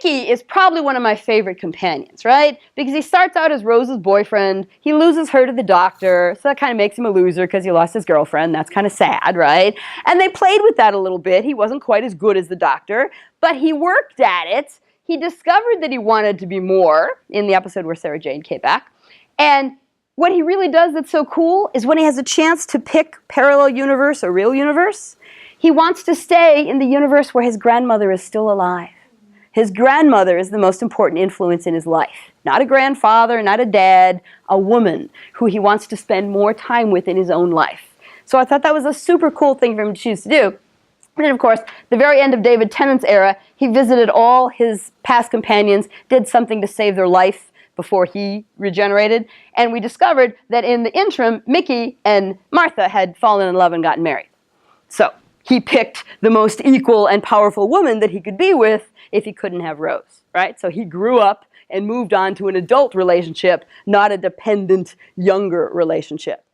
Mickey is probably one of my favorite companions, right? Because he starts out as Rose's boyfriend. He loses her to the doctor, so that kind of makes him a loser because he lost his girlfriend. That's kind of sad, right? And they played with that a little bit. He wasn't quite as good as the doctor, but he worked at it. He discovered that he wanted to be more in the episode where Sarah Jane came back. And what he really does that's so cool is when he has a chance to pick parallel universe or real universe, he wants to stay in the universe where his grandmother is still alive. His grandmother is the most important influence in his life. Not a grandfather, not a dad, a woman who he wants to spend more time with in his own life. So I thought that was a super cool thing for him to choose to do. And then, of course, the very end of David Tennant's era, he visited all his past companions, did something to save their life before he regenerated, and we discovered that in the interim, Mickey and Martha had fallen in love and gotten married. So he picked the most equal and powerful woman that he could be with if he couldn't have Rose, right? So he grew up and moved on to an adult relationship, not a dependent, younger relationship.